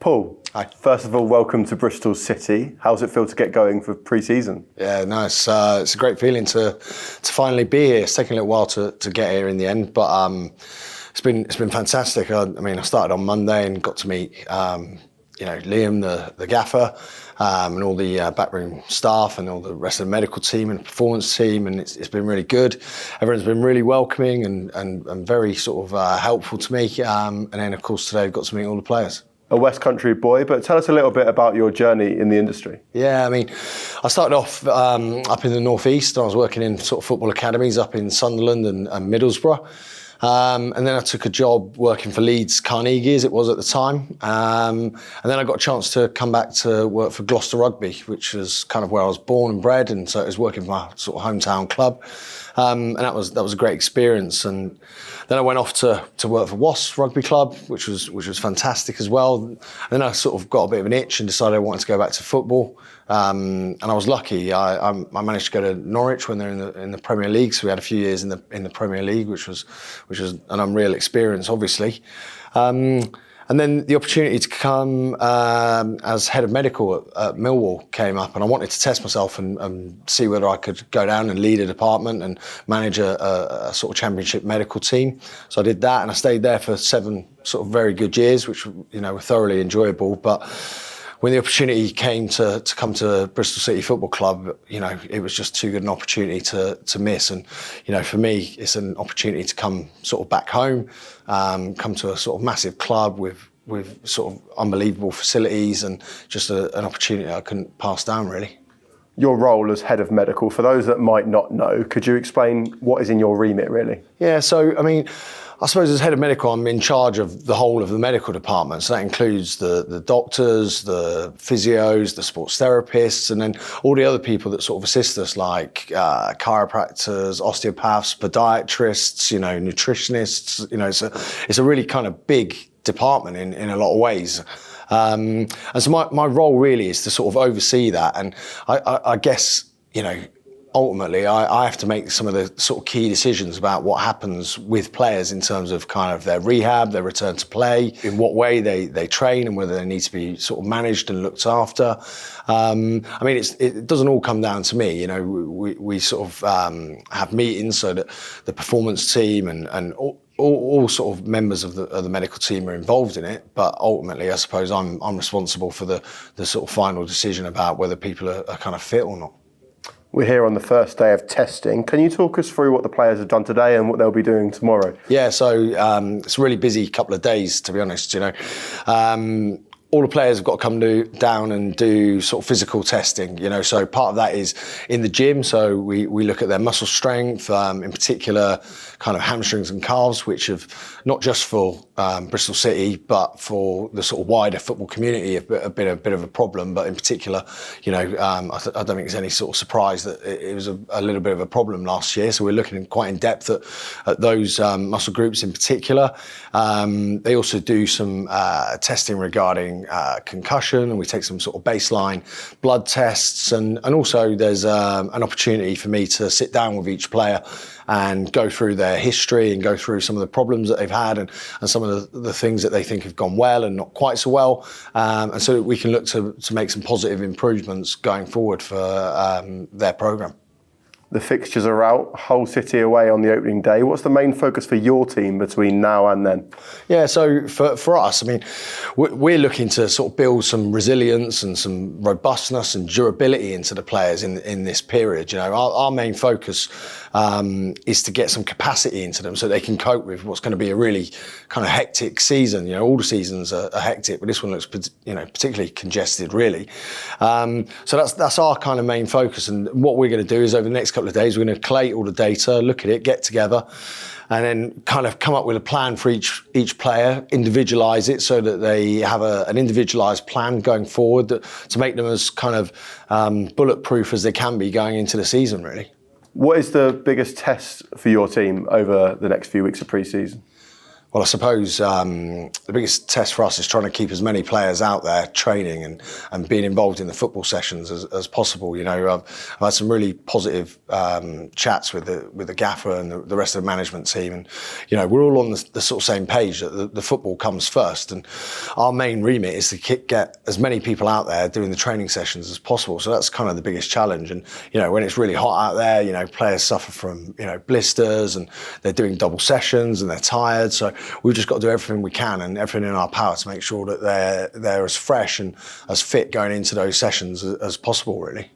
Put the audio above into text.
Paul, hi. First of all, welcome to Bristol City. How does it feel to get going for pre-season? Yeah, nice. It's a great feeling to finally be here. It's taken a little while to get here in the end, but it's been fantastic. I started on Monday and got to meet Liam, the gaffer, and all the backroom staff and all the rest of the medical team and performance team, and it's been really good. Everyone's been really welcoming and very sort of helpful to me. And then, of course, today I've got to meet all the players. A West Country boy, but tell us a little bit about your journey in the industry. Yeah, I started off up in the northeast. I was working in sort of football academies up in Sunderland and Middlesbrough. And then I took a job working for Leeds Carnegie, as it was at the time. And then I got a chance to come back to work for Gloucester Rugby, which was kind of where I was born and bred, and so it was working for my sort of hometown club. And that was a great experience. And then I went off to work for Wasps Rugby Club, which was fantastic as well. And then I sort of got a bit of an itch and decided I wanted to go back to football. And I was lucky. I managed to go to Norwich when they're in the Premier League. So we had a few years in the Premier League, which was an unreal experience, obviously. And then the opportunity to come as head of medical at Millwall came up, and I wanted to test myself and see whether I could go down and lead a department and manage a sort of championship medical team. So I did that, and I stayed there for 7 sort of very good years, which were thoroughly enjoyable. But when the opportunity came to come to Bristol City Football Club, it was just too good an opportunity to miss. And, for me, it's an opportunity to come sort of back home, come to a sort of massive club with sort of unbelievable facilities, and just an opportunity I couldn't pass down, really. Your role as head of medical, for those that might not know, could you explain what is in your remit, really? Yeah, so, I suppose as head of medical, I'm in charge of the whole of the medical department. So that includes the doctors, the physios, the sports therapists, and then all the other people that sort of assist us, like chiropractors, osteopaths, podiatrists, nutritionists. It's a really kind of big department in a lot of ways. And so my role really is to sort of oversee that. And I guess, ultimately, I have to make some of the sort of key decisions about what happens with players in terms of kind of their rehab, their return to play, in what way they train, and whether they need to be sort of managed and looked after. It doesn't all come down to me. We sort of have meetings so that the performance team and all sort of members of the medical team are involved in it, but ultimately, I suppose I'm responsible for the sort of final decision about whether people are kind of fit or not. We're here on the first day of testing. Can you talk us through what the players have done today and what they'll be doing tomorrow? Yeah, so it's a really busy couple of days, to be honest. All the players have got to come down and do sort of physical testing, so part of that is in the gym. So we look at their muscle strength, in particular kind of hamstrings and calves, which have not just for Bristol City, but for the sort of wider football community have been a bit of a problem. But in particular, I don't think it's any sort of surprise that it was a little bit of a problem last year. So we're looking quite in depth at those muscle groups in particular. They also do some testing regarding concussion, and we take some sort of baseline blood tests, and also there's an opportunity for me to sit down with each player and go through their history and go through some of the problems that they've had and some of the things that they think have gone well and not quite so well, and so that we can look to make some positive improvements going forward for their programme. The fixtures are out, Hull City away on the opening day. What's the main focus for your team between now and then? Yeah, so for us, we're looking to sort of build some resilience and some robustness and durability into the players in this period. Our main focus is to get some capacity into them so they can cope with what's going to be a really kind of hectic season. All the seasons are hectic, but this one looks particularly congested, really. So that's our kind of main focus, and what we're going to do is over the next couple of days, we're going to collate all the data, look at it, get together, and then kind of come up with a plan for each player, individualise it so that they have an individualised plan going forward to make them as kind of bulletproof as they can be going into the season, really. What is the biggest test for your team over the next few weeks of pre-season? Well, I suppose the biggest test for us is trying to keep as many players out there training and being involved in the football sessions as possible. You know, I've had some really positive chats with the gaffer and the rest of the management team, and you know, we're all on the sort of same page that the football comes first, and our main remit is to get as many people out there doing the training sessions as possible. So that's kind of the biggest challenge. And you know, when it's really hot out there, you know, players suffer from blisters, and they're doing double sessions and they're tired. So we've just got to do everything we can and everything in our power to make sure that they're as fresh and as fit going into those sessions as possible, really.